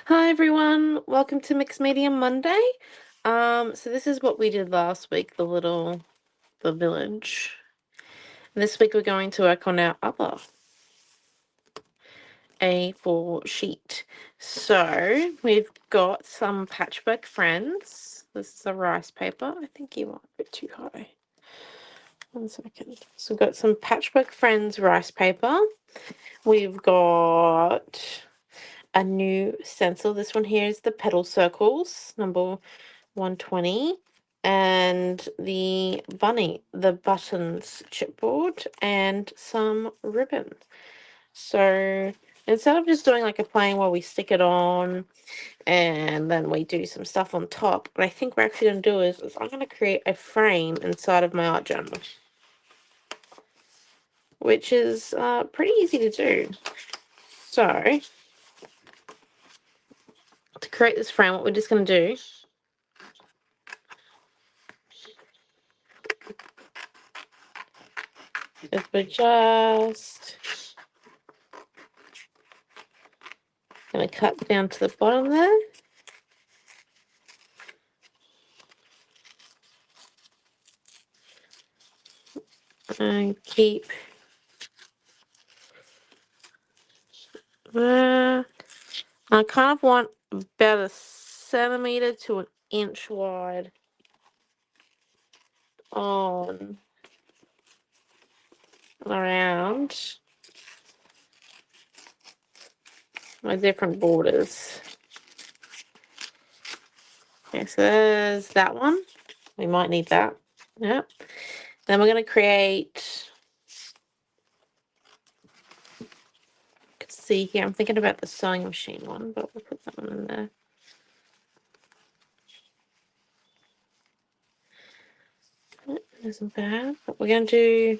Hi everyone, welcome to Mixed Media Monday. So this is what we did last week, the village. And this week we're going to work on our other A4 sheet. So we've got some Patchwork Friends. This is a rice paper. I think you want a bit too high. 1 second. So we've got some Patchwork Friends rice paper. We've got a new stencil. This one here is the Petal Circles, number 120, and the buttons chipboard, and some ribbon. So instead of just doing like a plain where we stick it on and then we do some stuff on top, what I think we're actually going to do is I'm going to create a frame inside of my art journal, which is pretty easy to do. So to create this frame, what we're just going to do is we're just going to cut down to the bottom there. And keep there. I kind of want about 1 centimeter to 1 inch wide on around my different borders. Okay, so there's that one. We might need that. Yep. Then we're going to create. You can see here, I'm thinking about the sewing machine one, but we'll put that one in there. It isn't bad, but we're going to do.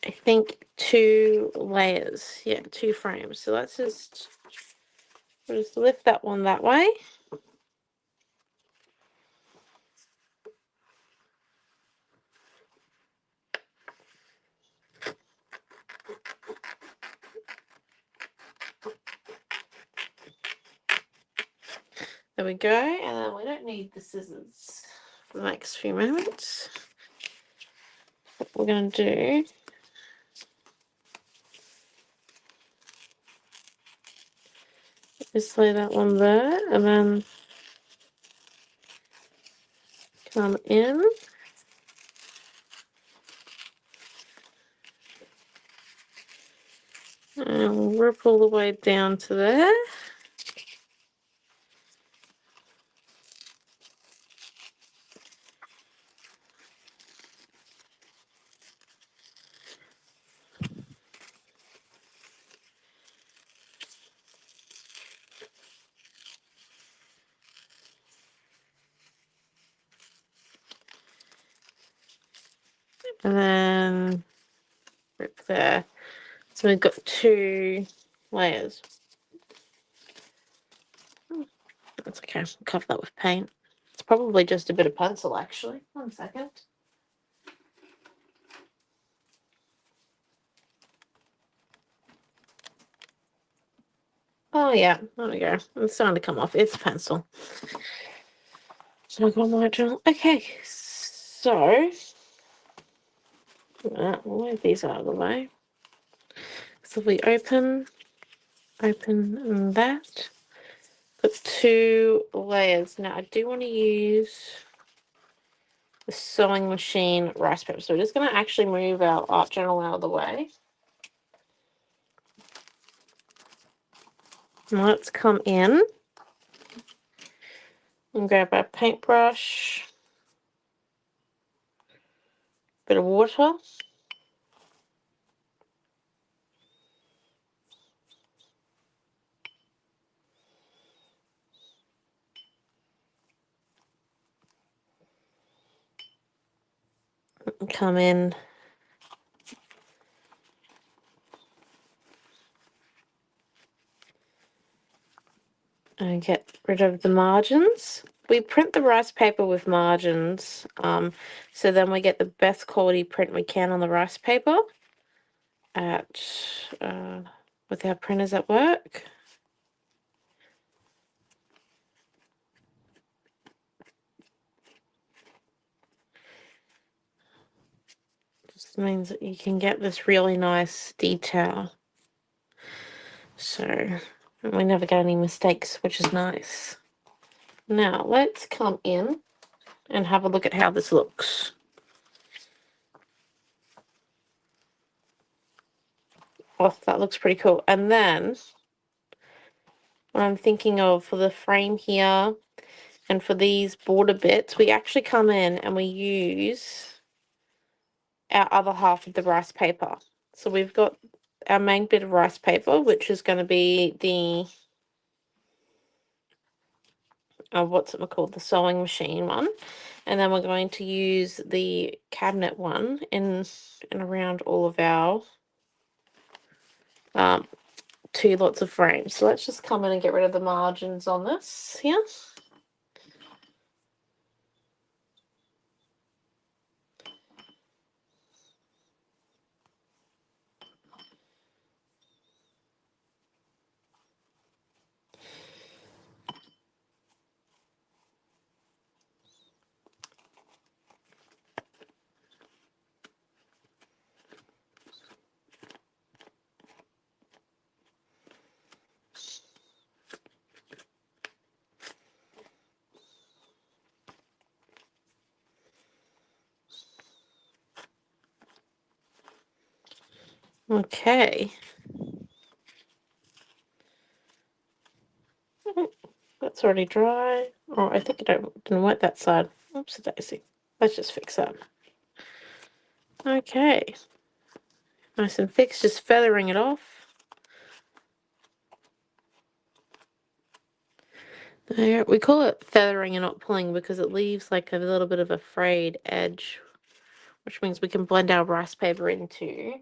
I think 2 layers. Yeah, 2 frames. So let's just lift that one that way. There we go, and then we don't need the scissors for the next few moments. What we're going to do is lay that one there, and then come in. And rip all the way down to there. And then rip there. So we've got 2 layers. That's okay, I'll cover that with paint. It's probably just a bit of pencil, actually. 1 second. Oh yeah, there we go. It's starting to come off. It's pencil. So I've got my journal. Okay, so we'll move these out of the way. So we open that. Put 2 layers. Now I do want to use the sewing machine rice paper. So we're just going to actually move our art journal out of the way. And let's come in and grab our paintbrush, bit of water. And come in and get rid of the margins. we print the rice paper with margins, so then we get the best quality print we can on the rice paper at with our printers at work. Just means that you can get this really nice detail. So we never get any mistakes, which is nice. Now let's come in and have a look at how this looks. Oh, that looks pretty cool. And then what I'm thinking of for the frame here and for these border bits, we actually come in and we use our other half of the rice paper. So we've got our main bit of rice paper, which is going to be the what's it called, the sewing machine one, and then we're going to use the cabinet one in and around all of our 2 lots of frames. So let's just come in and get rid of the margins on this here. Okay. That's already dry. Oh, I think I didn't wet that side. Oops, daisy. Let's just fix that. Okay. Nice and fixed, just feathering it off. There, we call it feathering and not pulling because it leaves like a little bit of a frayed edge, which means we can blend our rice paper into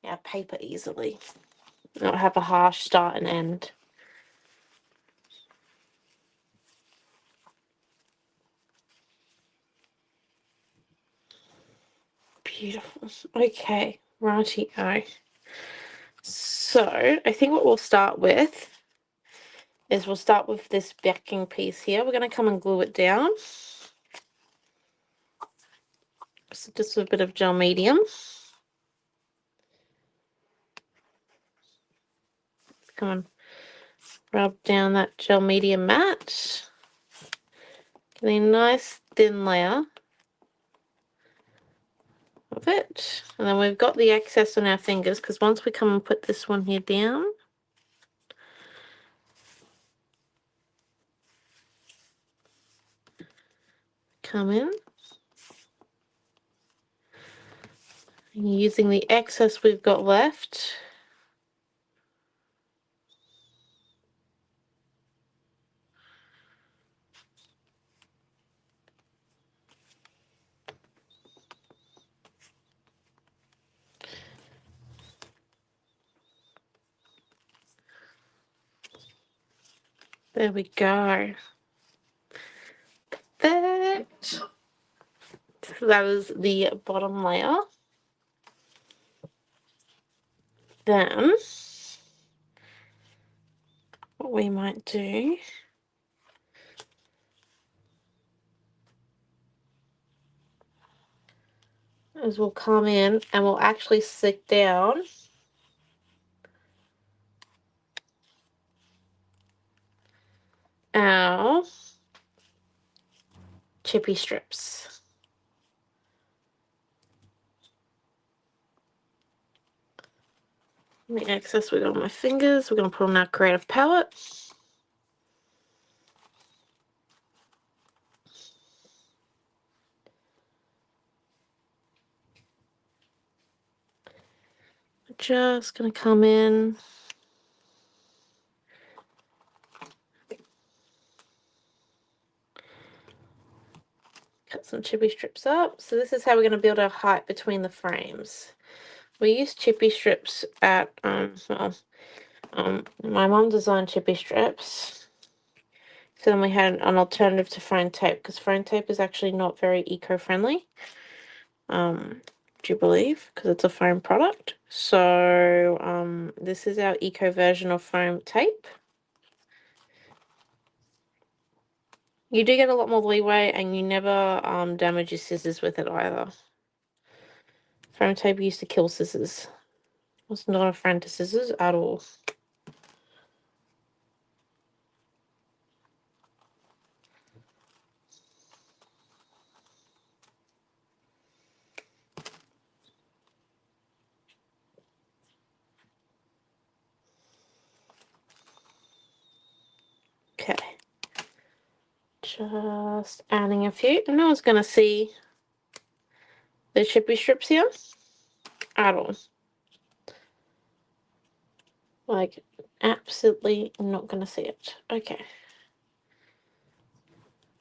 our paper easily. Not have a harsh start and end. Beautiful. Okay, righty-o. So, I think what we'll start with is we'll start with this backing piece here. We're going to come and glue it down. So just a bit of gel medium. Come on, rub down that gel medium mat. Get a nice thin layer of it. And then we've got the excess on our fingers because once we come and put this one here down, come in. Using the excess we've got left. There we go. That. So that was the bottom layer. Then what we might do is we'll come in and we'll actually stick down our chippy strips. The excess we got on my fingers, we're going to put on our creative palette. Just going to come in. Cut some chippy strips up. So this is how we're going to build our height between the frames. We use chippy strips at, my mom designed chippy strips So then we had an alternative to phone tape, because phone tape is actually not very eco-friendly. Do you believe? Because it's a foam product. So this is our eco version of foam tape. You do get a lot more leeway, and you never damage your scissors with it either. Foam tape used to kill scissors. I was not a friend to scissors at all. Okay. Just adding a few. No one's going to see the chippy strips here at all. Like, absolutely not going to see it. Okay.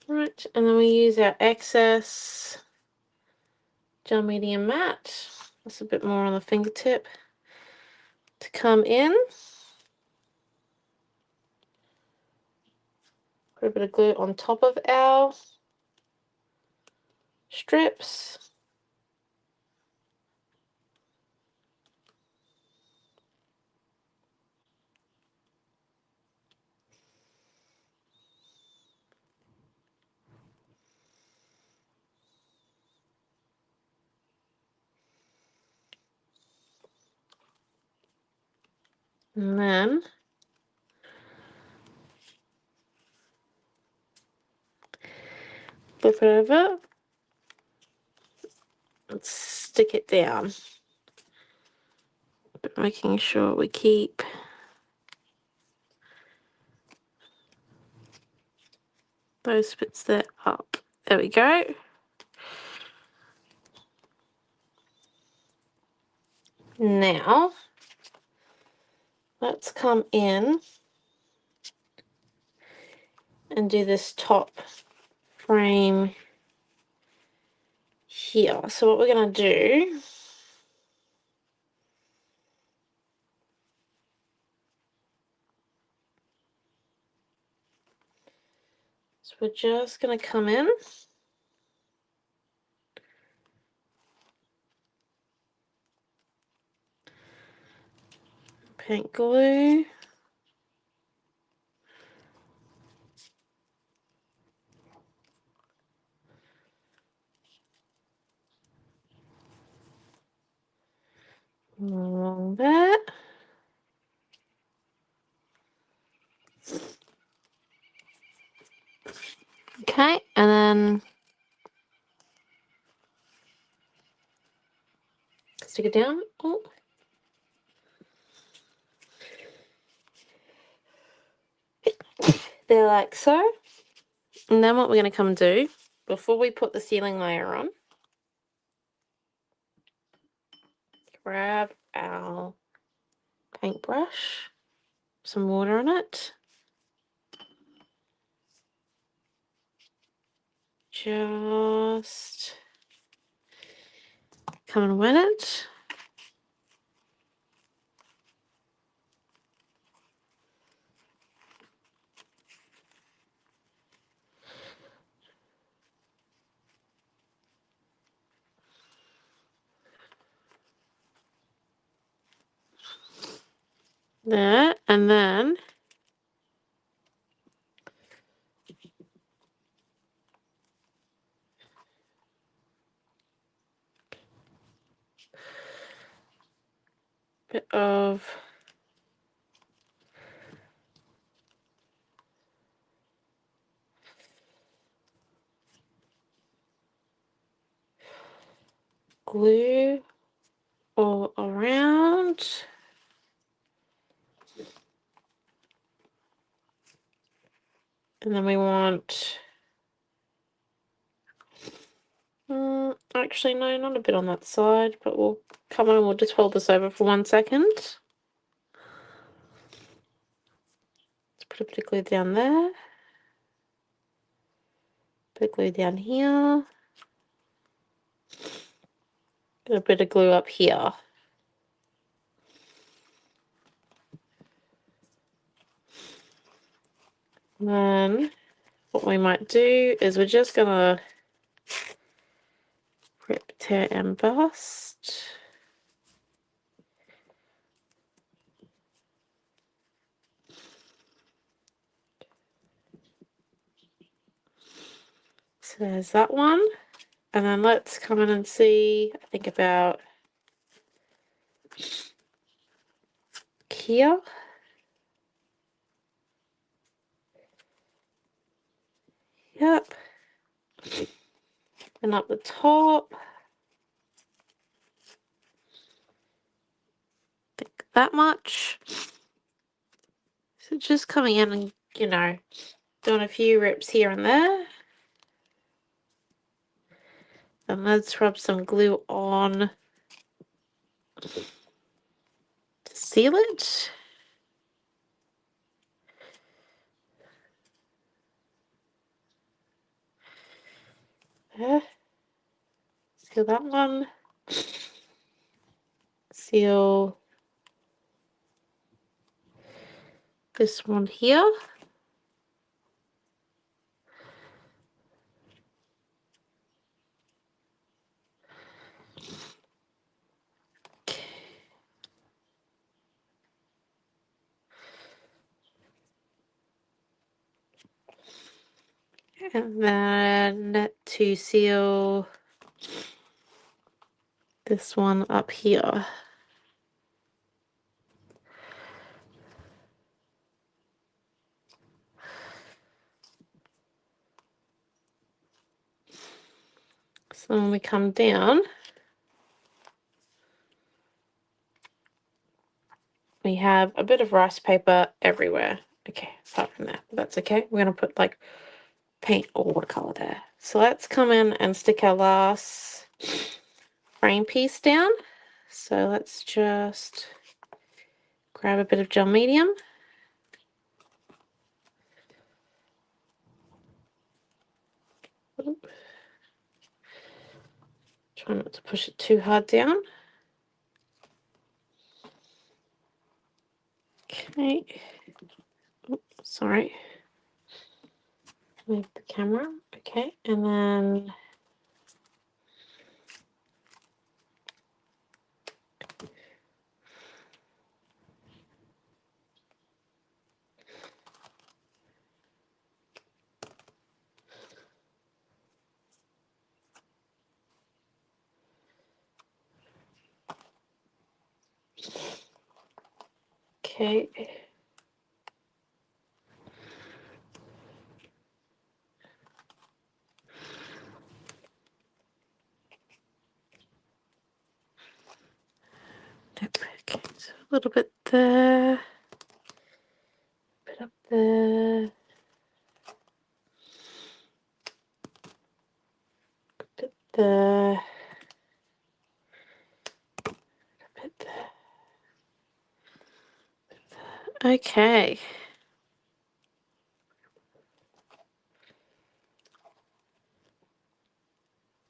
Right, and then we use our excess gel medium matte. That's a bit more on the fingertip to come in. Put a bit of glue on top of our strips. And then flip it over and stick it down. But making sure we keep those bits there up. There we go. Now, let's come in and do this top frame here. So what we're going to do is we're just going to come in paint glue. Along that. Okay, and then stick it down. Oh. They're like so. And then what we're going to come do, before we put the ceiling layer on, grab our paintbrush, some water in it. Just come and wet it. There, and then a bit of glue all around. And then we want, actually no, not a bit on that side, but we'll come on and we'll just hold this over for 1 second. Let's put a bit of glue down there. Bit of glue down here. Got a bit of glue up here. Then what we might do is we're just gonna rip, tear, and bust. So there's that one. And then let's come in and see, I think about here. Yep. And up the top. I think that much. So just coming in and, you know, doing a few rips here and there. And let's rub some glue on to seal it. There. Seal that one. Seal this one here. And then to seal this one up here. So when we come down, we have a bit of rice paper everywhere. Okay, apart from that, that's okay. We're going to put like paint or watercolor there. So let's come in and stick our last frame piece down. So let's just grab a bit of gel medium. Oop. Try not to push it too hard down. Okay. Oops, sorry. Move the camera. Okay, and then okay. Okay, so a little bit there, a bit up there, a bit there, a bit there. Okay.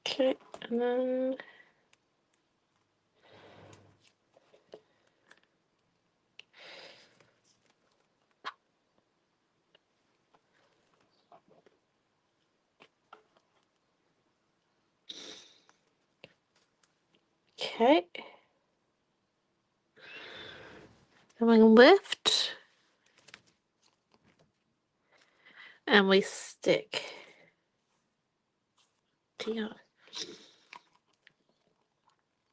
Okay, and then okay. And we lift and we stick. Dear.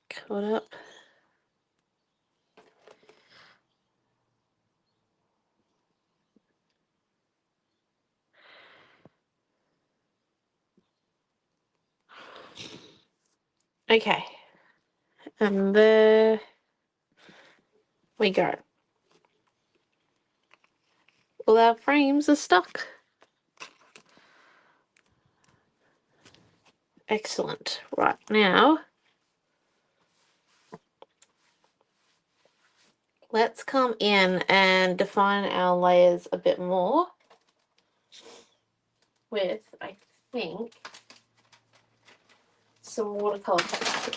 Cut up. Okay. And there we go. All our frames are stuck. Excellent. Right, now let's come in and define our layers a bit more with, I think, some watercolor pencil.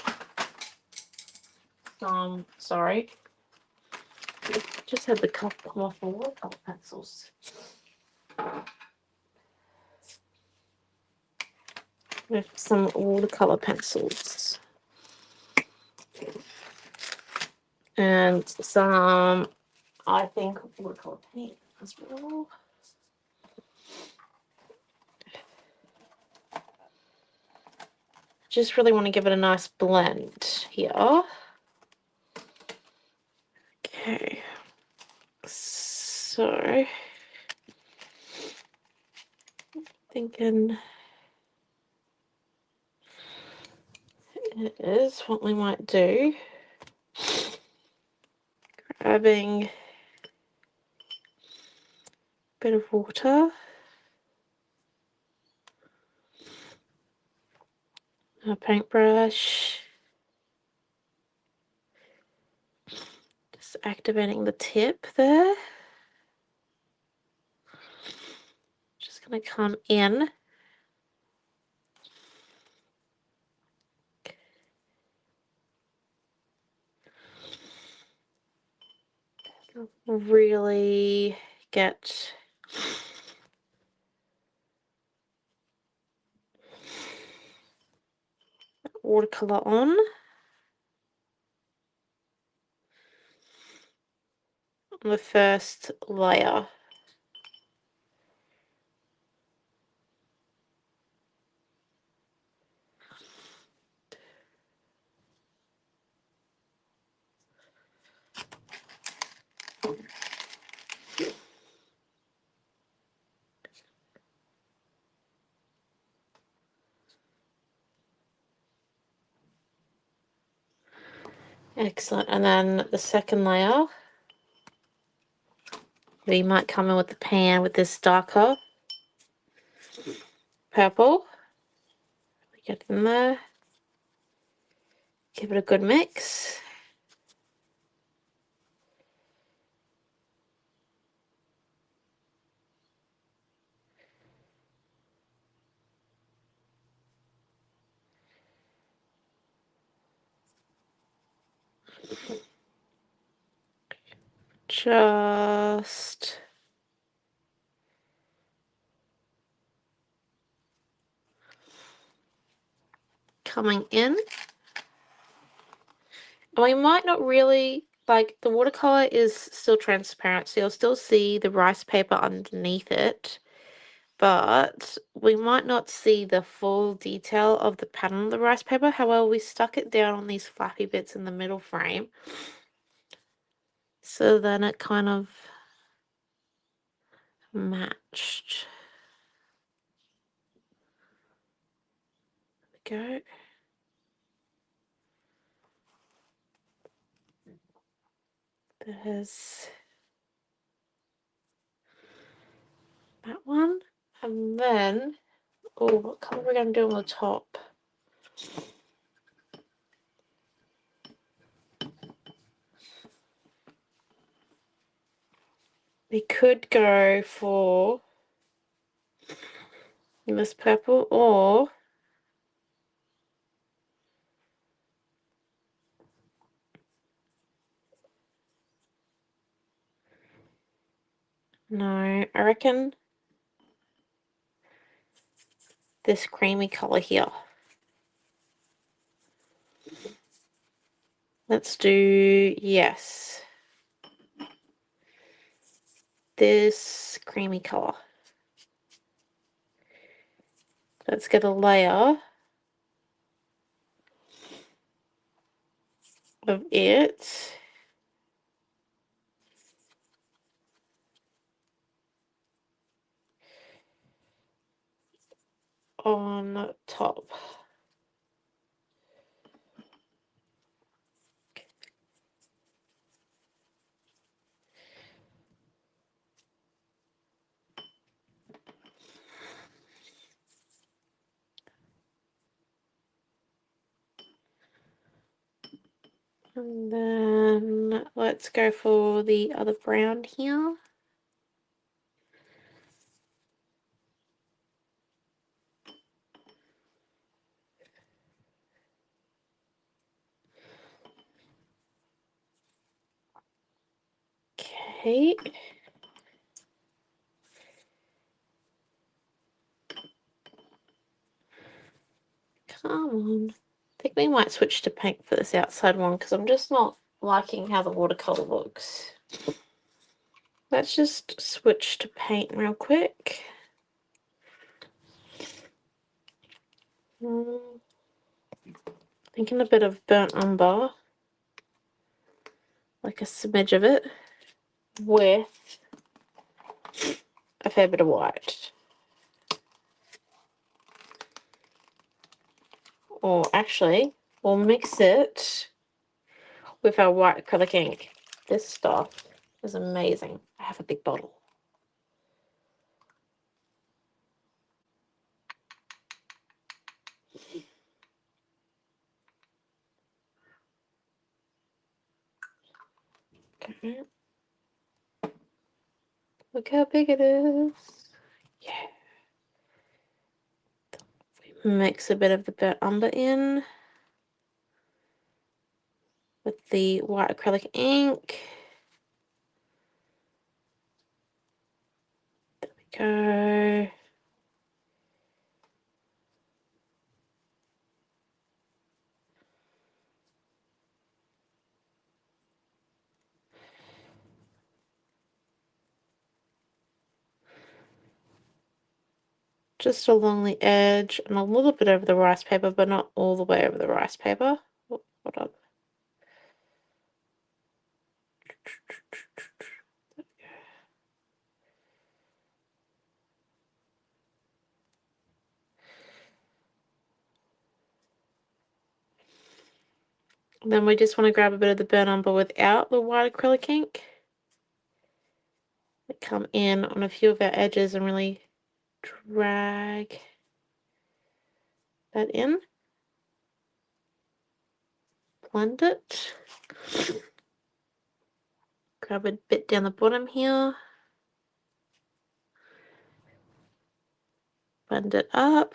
Sorry. Just had the cup come off my watercolor pencils. with some watercolor pencils and some, I think, watercolor paint as well. Just really want to give it a nice blend here. Okay, so thinking it is what we might do. Grabbing a bit of water, a paintbrush, just activating the tip there. Just gonna come in. Really get watercolor on the first layer. Excellent. And then the second layer, we might come in with the pan with this darker purple. Get in there. Give it a good mix. Just coming in. And we might not really, like, the watercolor is still transparent, so you'll still see the rice paper underneath it, but we might not see the full detail of the pattern of the rice paper. However, we stuck it down on these flappy bits in the middle frame, so then it kind of matched. There we go. There's that one. And then, oh, what color are we going to do on the top? We could go for this purple, or no, I reckon this creamy color here. Let's do, yes, this creamy color. Let's get a layer of it on top. And then let's go for the other brown here. Okay. on. I think we might switch to pink for this outside one because I'm just not liking how the watercolor looks. Let's just switch to paint real quick. Thinking a bit of burnt umber, like a smidge of it, with a fair bit of white. Or actually, we'll mix it with our white acrylic ink. This stuff is amazing. I have a big bottle. Okay. Look how big it is. Yeah. Mix a bit of the burnt umber in with the white acrylic ink. There we go. Just along the edge and a little bit over the rice paper, but not all the way over the rice paper. Oh, hold on. Then we just want to grab a bit of the burnt umber without the white acrylic ink. Come in on a few of our edges and really drag that in. Blend it. Grab a bit down the bottom here. Blend it up.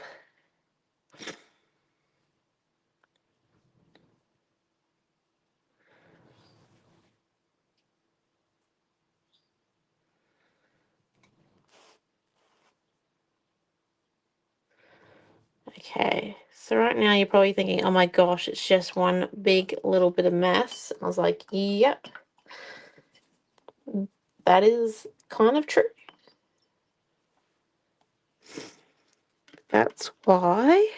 Okay, so right now you're probably thinking, oh my gosh, it's just one big little bit of mess. I was like, yep, that is kind of true. That's why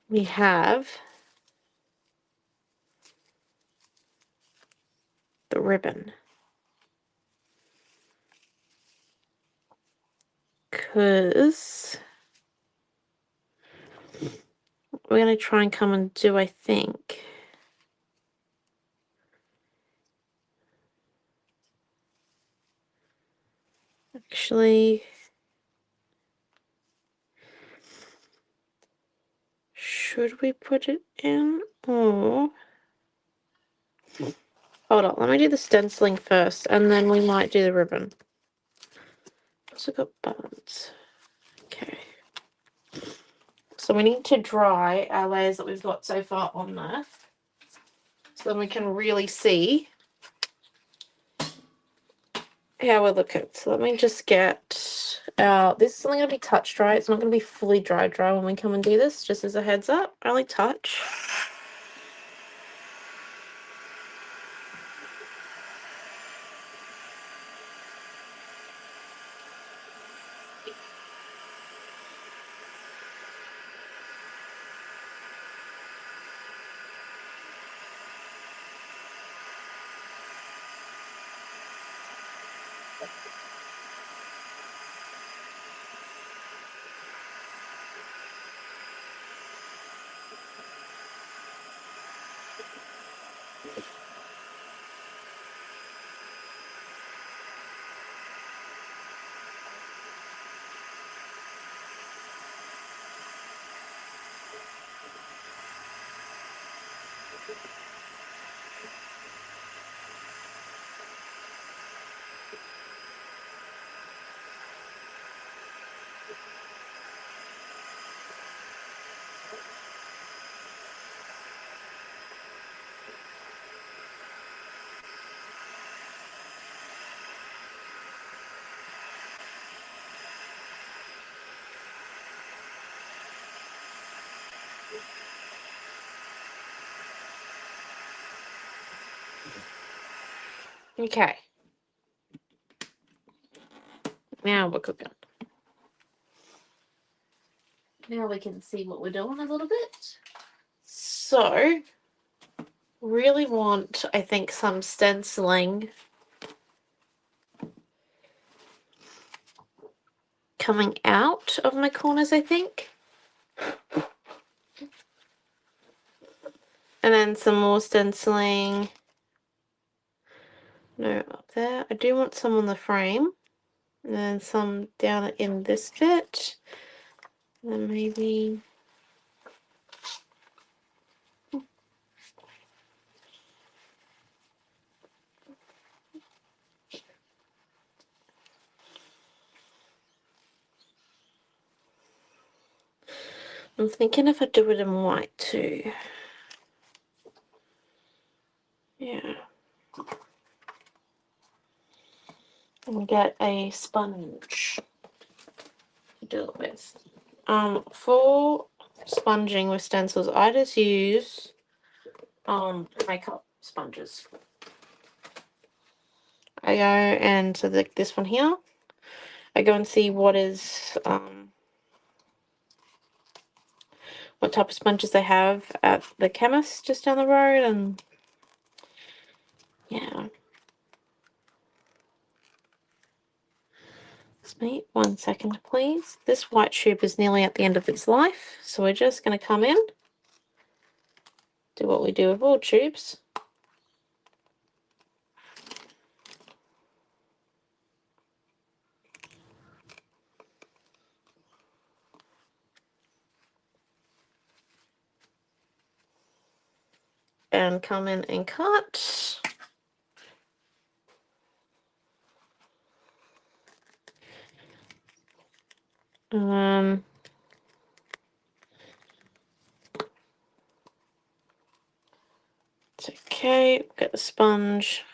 we have the ribbon. Because we're going to try and come and do, I think, actually, should we put it in or... Hold on, let me do the stenciling first and then we might do the ribbon. Also got buttons. Okay. So we need to dry our layers that we've got so far on there. So then we can really see how we're looking. So let me just get our... This is only going to be touch dry. It's not going to be fully dry when we come and do this, just as a heads up. Only touch. Okay. Now we're cooking. Now we can see what we're doing a little bit. So, really want, I think, some stenciling coming out of my corners, I think. And then some more stenciling. No, up there. I do want some on the frame. And then some down in this bit. And then maybe... I'm thinking if I do it in white too. Yeah. And get a sponge to do it with. For sponging with stencils, I just use makeup sponges. I go and so this one here, I go and see what is what type of sponges they have at the chemist just down the road, and yeah. Just me 1 second, please. This white tube is nearly at the end of its life, so we're just going to come in, do what we do with all tubes. And come in and cut. It's okay. Get the sponge.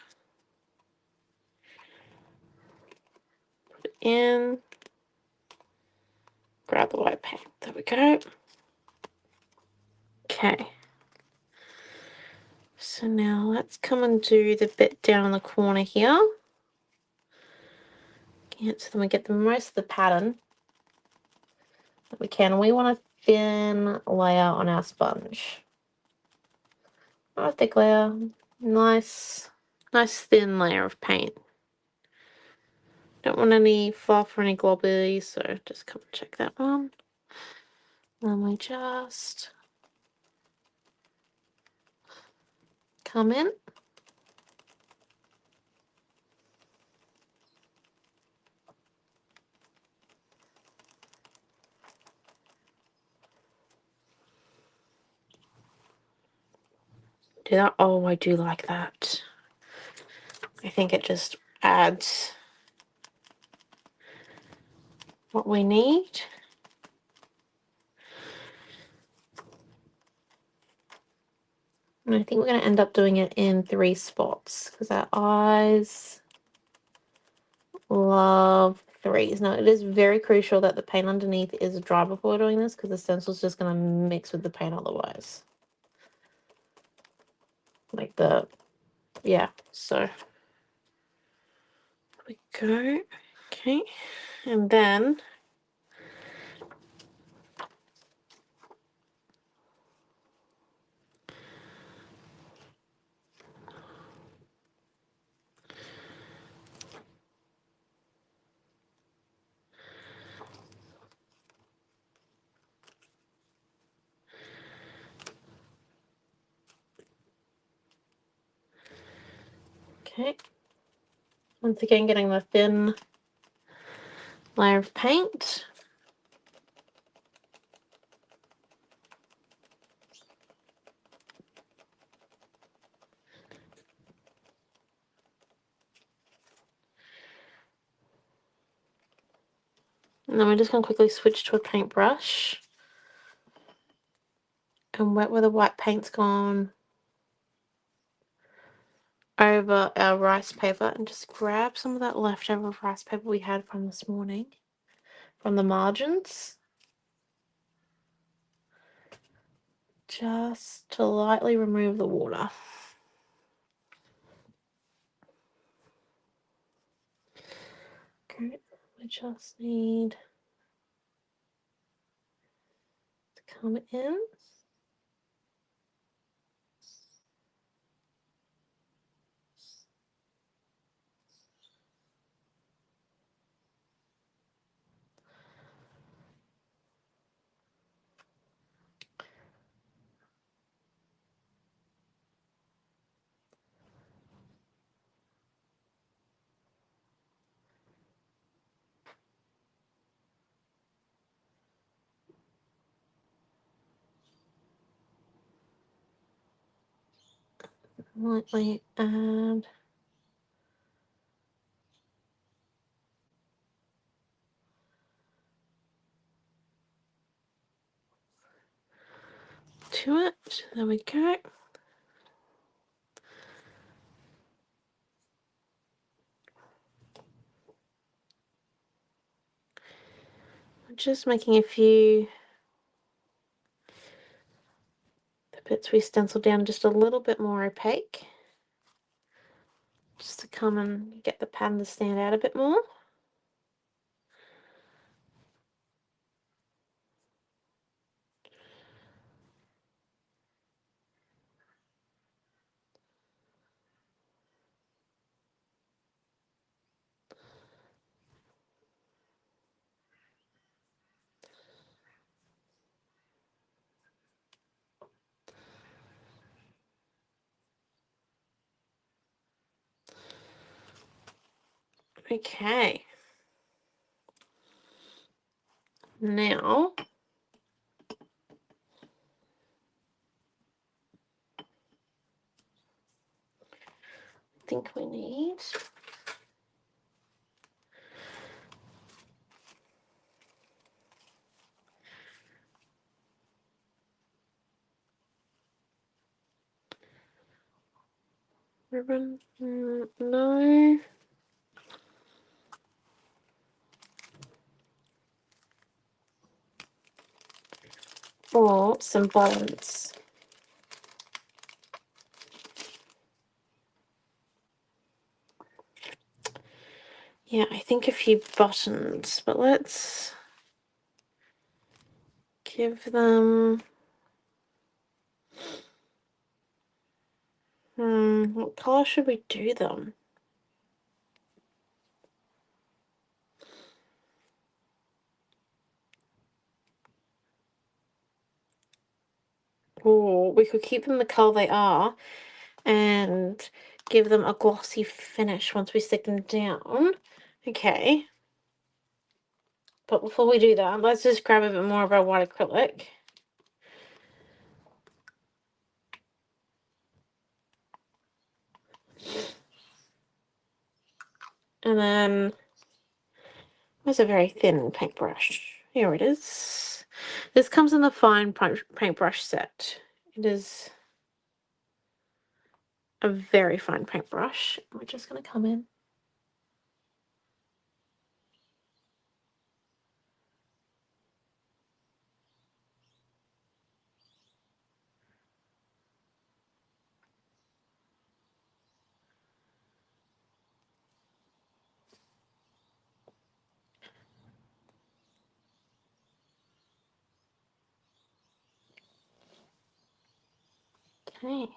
Put it in. Grab the white paint. There we go. Okay. So now let's come and do the bit down in the corner here. Yeah, so then we get the most of the pattern that we can. We want a thin layer on our sponge. Not a thick layer. Nice thin layer of paint. Don't want any fluff or any globby, so just come and check that one. Then we just come in. Do that. Oh, I do like that. I think it just adds what we need. And I think we're going to end up doing it in 3 spots because our eyes love 3s. Now, it is very crucial that the paint underneath is dry before doing this because the stencil's just going to mix with the paint otherwise. Like yeah, so there we go. Okay, and then okay, once again getting the thin layer of paint. And then we're just going to quickly switch to a paintbrush and wet where the white paint's gone over our rice paper and just grab some of that leftover rice paper we had from this morning from the margins, just to lightly remove the water. Okay, we just need to come in. Lightly add to it. There we go. I'm just making a few the bits we stenciled down just a little bit more opaque, just to come and get the pattern to stand out a bit more. Okay. Now, I think we need ribbon. No. Or some buttons. Yeah, I think a few buttons, but let's give them... what colour should we do them? Or we could keep them the colour they are and give them a glossy finish once we stick them down. Okay. But before we do that, let's just grab a bit more of our white acrylic. And then, where's a very thin paintbrush? Here it is. This comes in the fine paintbrush set. It is a very fine paintbrush. We're just going to come in. Okay.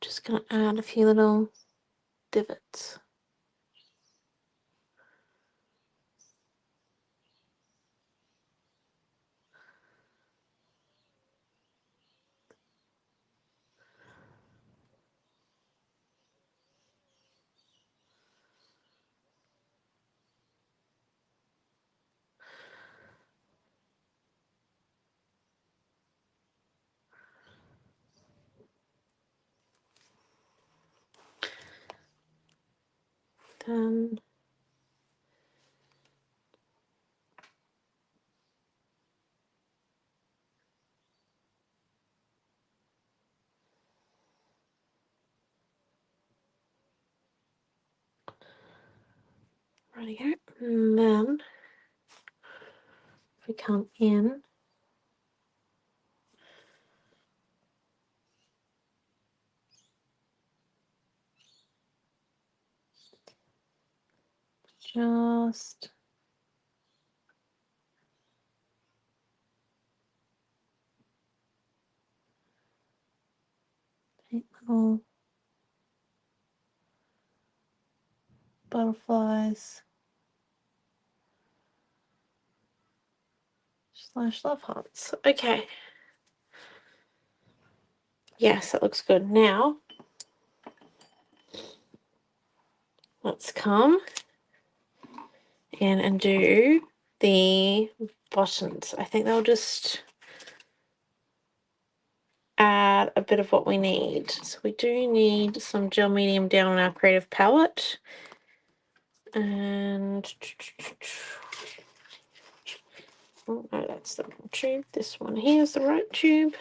Just going to add a few little divots. Then rightio. And then if we come in, just paint little butterflies / love hearts. Okay. Yes, that looks good. Now let's come in and do the buttons. I think they'll just add a bit of what we need. So we do need some gel medium down on our creative palette. And oh no, that's the wrong tube. This one here is the right tube.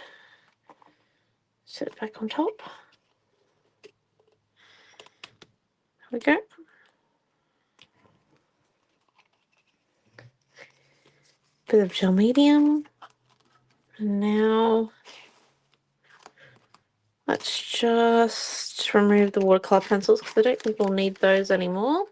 Set it back on top. There we go. Bit of gel medium. And now let's just remove the watercolor pencils because I don't think we'll need those anymore.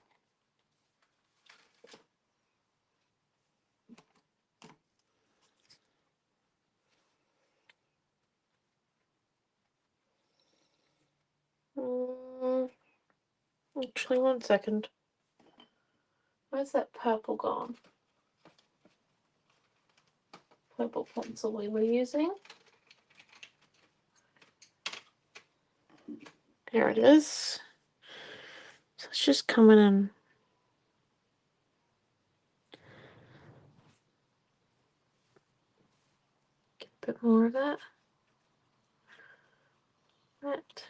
Actually, one second. Where's that purple gone? Purple pencil we were using. There it is. So let's just come in and get a bit more of that. Right.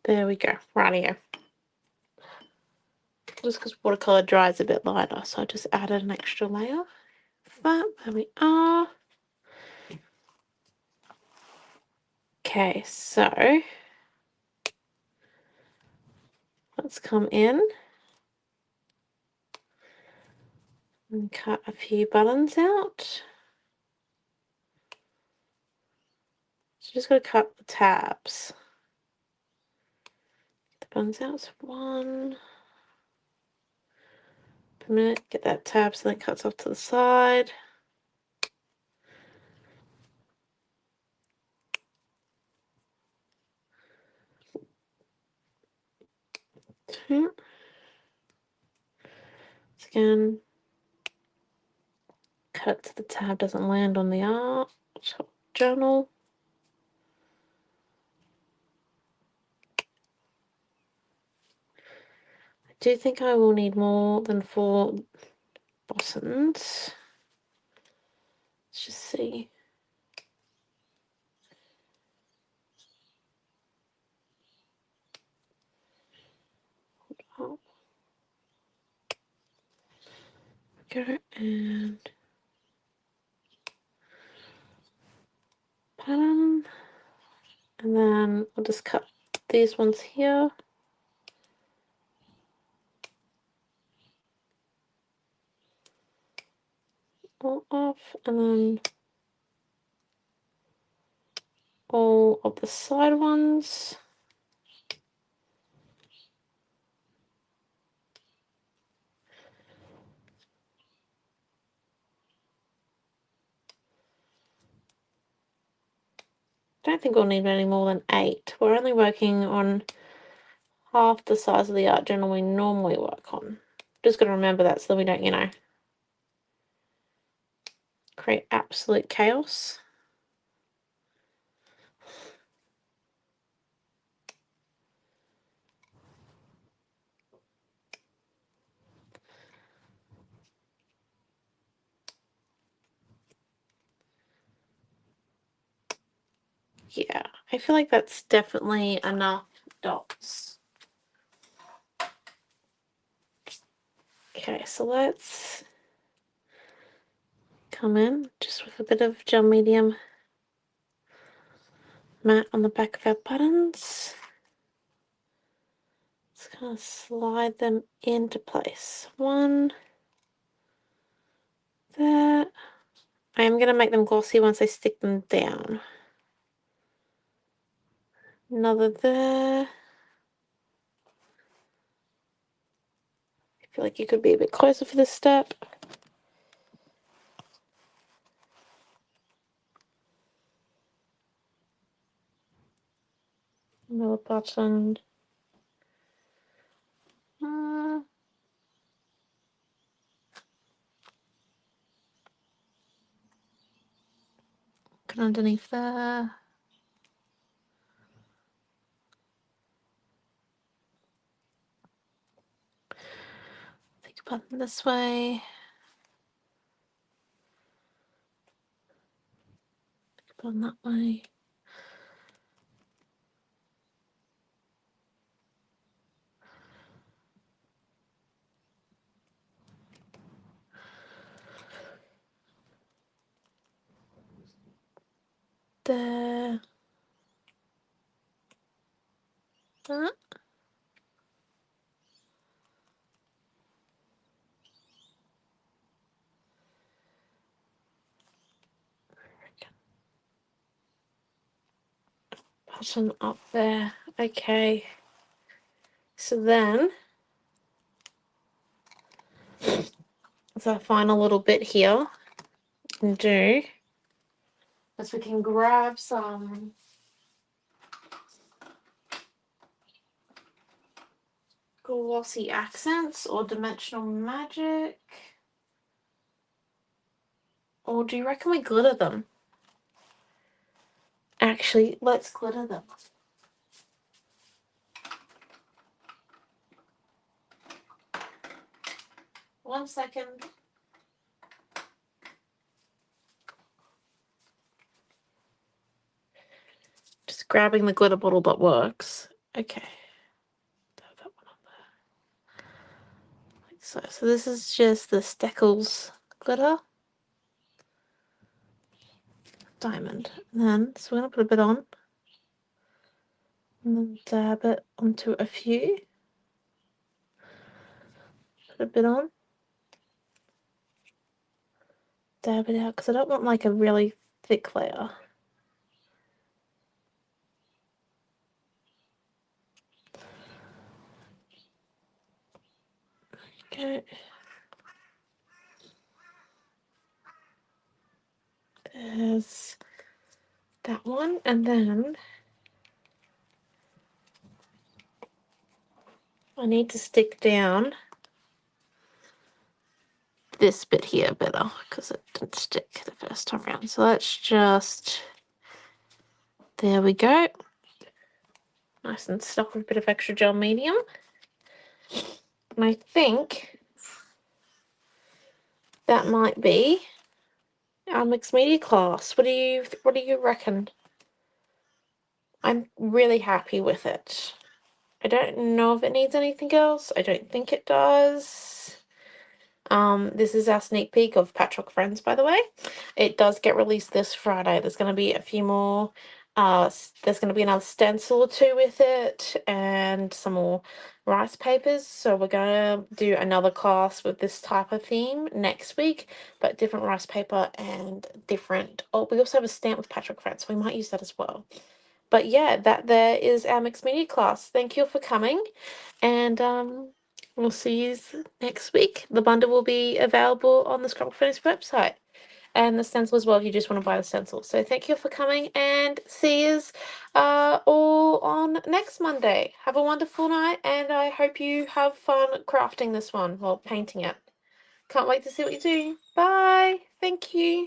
There we go. Rightio. Just because watercolor dries a bit lighter, so I just added an extra layer. There we are. Okay, so let's come in and cut a few buttons out. So just got to cut the tabs. Get the buttons out. So one per minute. Get that tab so that it cuts off to the side. Two. Again, cut it so the tab doesn't land on the art journal. I do think I will need more than 4 buttons. Let's just see. Oh. Go and pattern, and then I'll just cut these ones here. All off, and then all of the side ones. Don't think we'll need any more than 8. We're only working on half the size of the art journal we normally work on. Just got to remember that so we don't, create absolute chaos. Yeah, I feel like that's definitely enough dots. Okay, so let's come in just with a bit of gel medium matte on the back of our buttons. Just kind of slide them into place. One there. I am going to make them glossy once I stick them down. Another there. I feel like you could be a bit closer for this step. Another button. Get underneath there. Take a button this way. Take a button that way. There. That. Button up there. Okay. So then, it's our final little bit here. We can do is we can grab some glossy accents or dimensional magic. Or do you reckon we glitter them? Actually, let's glitter them. One second. Just grabbing the glitter bottle that works. Okay. Throw that one on there. Like so. So this is just the Steckles glitter. Diamond. And then, so we're going to put a bit on. And then dab it onto a few. Put a bit on. Dab it out because I don't want like a really thick layer. Okay. There's that one, and then I need to stick down this bit here better because it didn't stick the first time around. So let's just, there we go. Nice and stuck with a bit of extra gel medium. And I think that might be our mixed media class. What do you reckon? I'm really happy with it. I don't know if it needs anything else. I don't think it does. This is our sneak peek of Patchwork Friends, by the way. It does get released this Friday. There's going to be a few more. There's going to be another stencil or two with it and some more rice papers. So we're going to do another class with this type of theme next week, but different rice paper and different. Oh, we also have a stamp with Patchwork Friends, so we might use that as well. But yeah, that there is our mixed media class. Thank you for coming, and we'll see you next week. The bundle will be available on the Scrapbook Fantasies website, and the stencil as well if you just want to buy the stencil. So thank you for coming, and see you all on next Monday. Have a wonderful night, and I hope you have fun crafting this one, well, painting it. Can't wait to see what you do. Bye. Thank you.